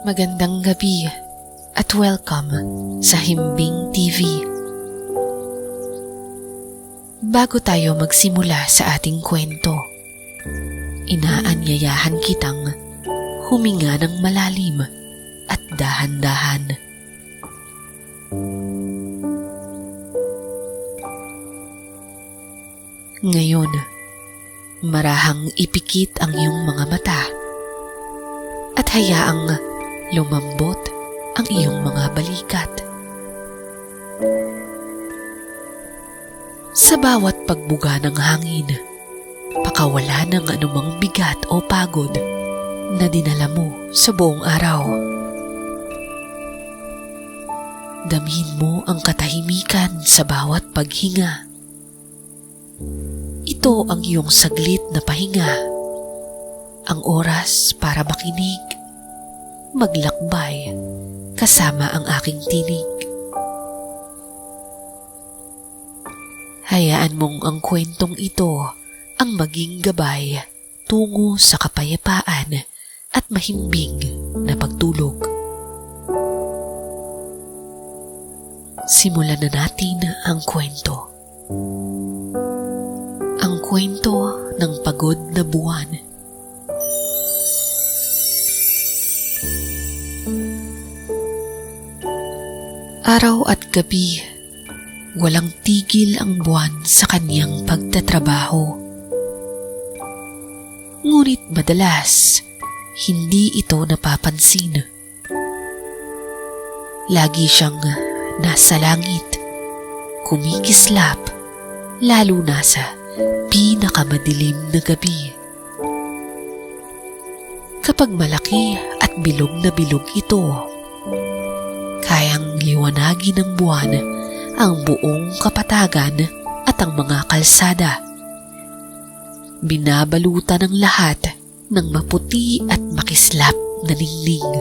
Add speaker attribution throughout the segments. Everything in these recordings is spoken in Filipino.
Speaker 1: Magandang gabi at welcome sa Himbing TV. Bago tayo magsimula sa ating kwento, inaanyayahan kitang huminga ng malalim at dahan-dahan. Ngayon, marahang ipikit ang iyong mga mata at hayaang lumambot ang iyong mga balikat. Sa bawat pagbuga ng hangin, pakawala ng anumang bigat o pagod na dinala mo sa buong araw. Damhin mo ang katahimikan sa bawat paghinga. Ito ang iyong saglit na pahinga, ang oras para makinig, maglakbay kasama ang aking tinig. Hayaan mong ang kwentong ito ang maging gabay tungo sa kapayapaan at mahimbing na pagtulog. Simulan na natin ang kwento. Ang kwento ng pagod na buwan. Araw at gabi, walang tigil ang buwan sa kanyang pagtatrabaho. Ngunit madalas, hindi ito napapansin. Lagi siyang nasa langit, kumikislap, lalo na sa pinakamadilim na gabi. Kapag malaki at bilog na bilog ito, kayang liwanagin ng buwan ang buong kapatagan at ang mga kalsada. Binabalutan ng lahat ng maputi at makislap na ningning.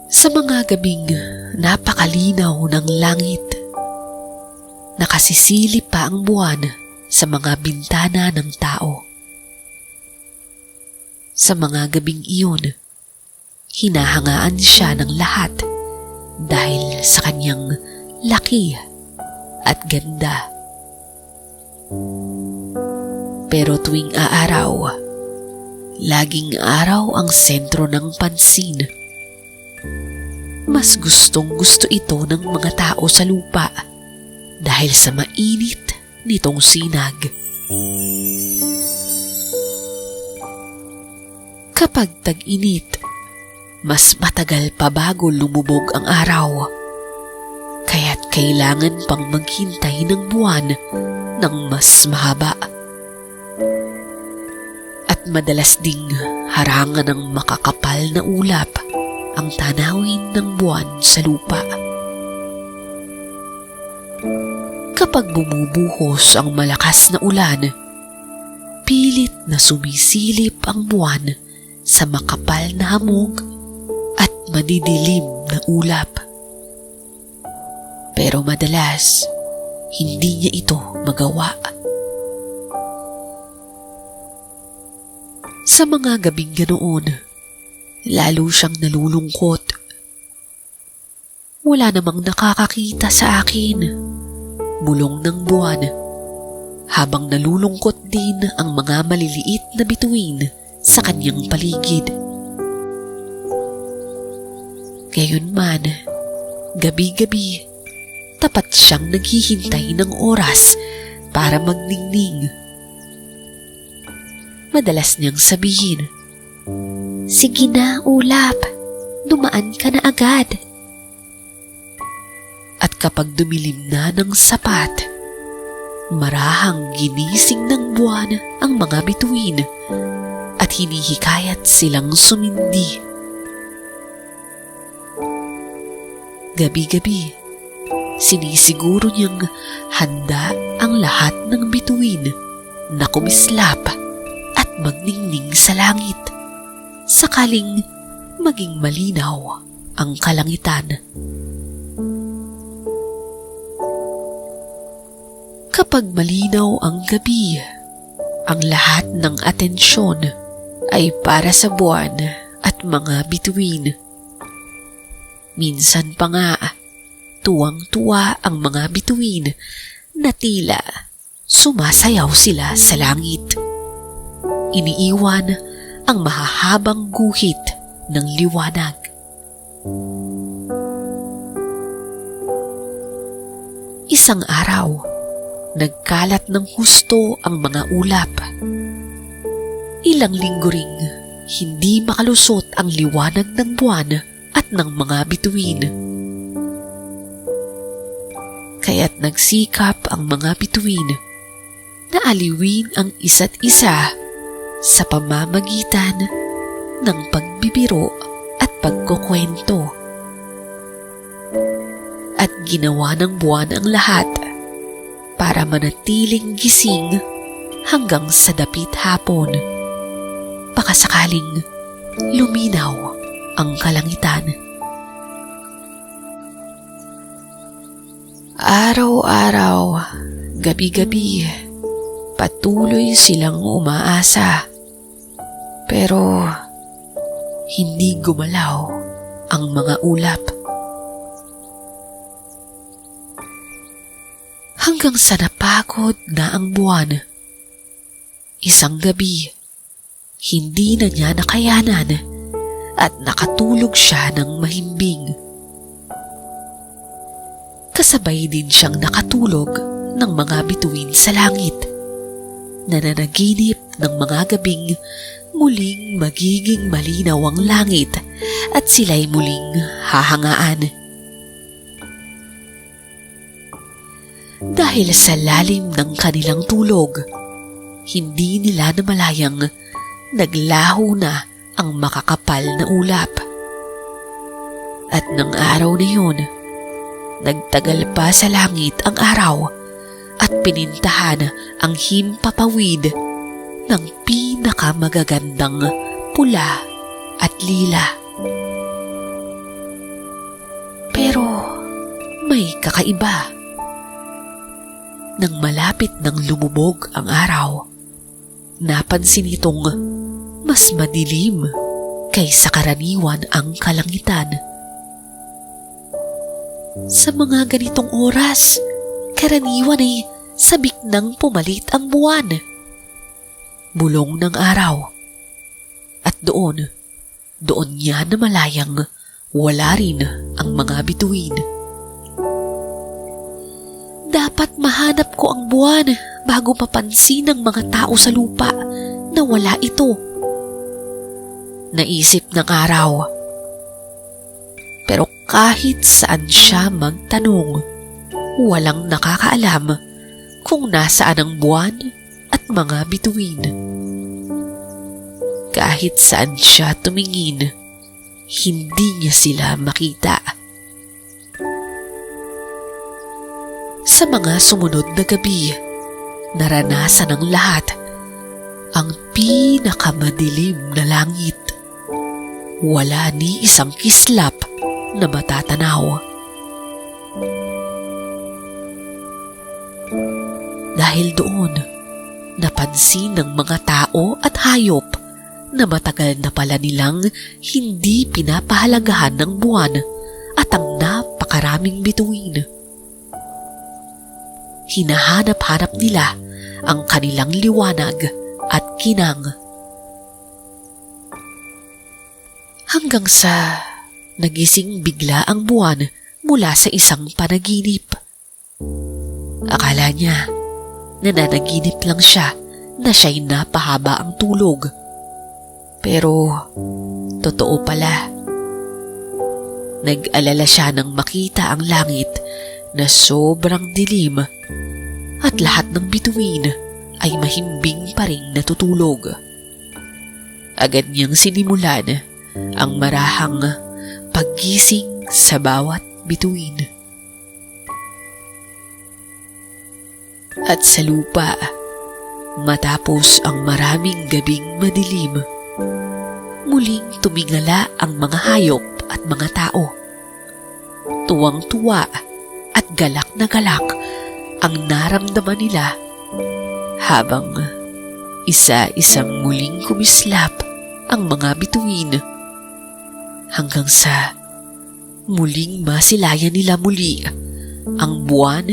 Speaker 1: Sa mga gabing napakalinaw ng langit, nakasisilip pa ang buwan sa mga bintana ng tao. Sa mga gabing iyon, hinahangaan siya ng lahat dahil sa kanyang laki at ganda. Pero tuwing aaraw, laging araw ang sentro ng pansin. Mas gustong-gusto ito ng mga tao sa lupa dahil sa mainit nitong sinag. Kapag tag-init, mas matagal pa bago lumubog ang araw, kaya't kailangan pang maghintay ng buwan ng mas mahaba. At madalas ding harangan ng makakapal na ulap ang tanawin ng buwan sa lupa. Kapag bumubuhos ang malakas na ulan, pilit na sumisilip ang buwan sa makapal na hamog at madidilim na ulap. Pero madalas, hindi niya ito magawa. Sa mga gabing ganoon, lalo siyang nalulungkot. Wala namang nakakakita sa akin, bulong ng buwan, habang nalulungkot din ang mga maliliit na bituin sa kanyang paligid. Gayunman, gabi-gabi, tapat siyang naghihintay ng oras para magningning. Madalas niyang sabihin, "Sige na, ulap, dumaan ka na agad." At kapag dumilim na ng sapat, marahang ginising ng buwan ang mga bituin at hinihikayat silang sumindi. Gabi-gabi, sinisiguro niyang handa ang lahat ng bituin na kumislap at magningning sa langit sakaling maging malinaw ang kalangitan. Kapag malinaw ang gabi, ang lahat ng atensyon ay para sa buwan at mga bituin. Minsan pa nga, tuwang-tuwa ang mga bituin na tila sumasayaw sila sa langit. Iniiwan ang mahahabang guhit ng liwanag. Isang araw, nagkalat ng husto ang mga ulap. Ilang linggo ring hindi makalusot ang liwanag ng buwan at ng mga bituin. Kaya't nagsikap ang mga bituin na aliwin ang isa't isa sa pamamagitan ng pagbibiro at pagkukwento. At ginawa ng buwan ang lahat para manatiling gising hanggang sa dapit hapon. Baka sakaling luminaw ang kalangitan. Araw-araw, gabi-gabi, patuloy silang umaasa. Pero hindi gumalaw ang mga ulap. Hanggang sa napagod na ang buwan. Isang gabi, hindi na niya nakayanan at nakatulog siya ng mahimbing. Kasabay din siyang nakatulog ng mga bituin sa langit, nananaginip ng mga gabing muling magiging malinaw ang langit at sila'y muling hahangaan. Dahil sa lalim ng kanilang tulog, hindi nila namalayang naglaho na ang makakapal na ulap. At ng araw na yun, nagtagal pa sa langit ang araw at pinintahan ang himpapawid ng pinakamagagandang pula at lila. Pero may kakaiba. Nang malapit nang lumubog ang araw, napansin itong mas madilim kaysa karaniwan ang kalangitan. Sa mga ganitong oras, karaniwan ay sabik nang pumalit ang buwan. Bulong ng araw. At doon niya namalayang wala rin ang mga bituin. Dapat mahanap ko ang buwan bago mapansin ng mga tao sa lupa na wala ito. Naisip ng araw. Pero kahit saan siya magtanong, walang nakakaalam kung nasaan ang buwan at mga bituin. Kahit saan siya tumingin, hindi niya sila makita. Sa mga sumunod na gabi, naranasan ng lahat ang pinakamadilim na langit. Wala ni isang kislap na matatanaw. Dahil doon, napansin ng mga tao at hayop na matagal na pala nilang hindi pinapahalagahan ng buwan at ang napakaraming bituin. Hinahanap-hanap nila ang kanilang liwanag at kinang. Hanggang sa nagising bigla ang buwan mula sa isang panaginip. Akala niya nananaginip lang siya na siya'y napahaba ang tulog. Pero totoo pala. Nag-alala siya nang makita ang langit na sobrang dilim at lahat ng bituin ay mahimbing pa ring natutulog. Agad niyang sinimulan ang marahang paggising sa bawat bituin. At sa lupa, matapos ang maraming gabing madilim, muling tumingala ang mga hayop at mga tao. Tuwang-tuwa at galak na galak ang naramdaman nila habang isa-isang muling kumislap ang mga bituin. Hanggang sa muling masilayan nila muli ang buwan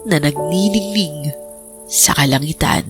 Speaker 1: na nagniningning sa kalangitan.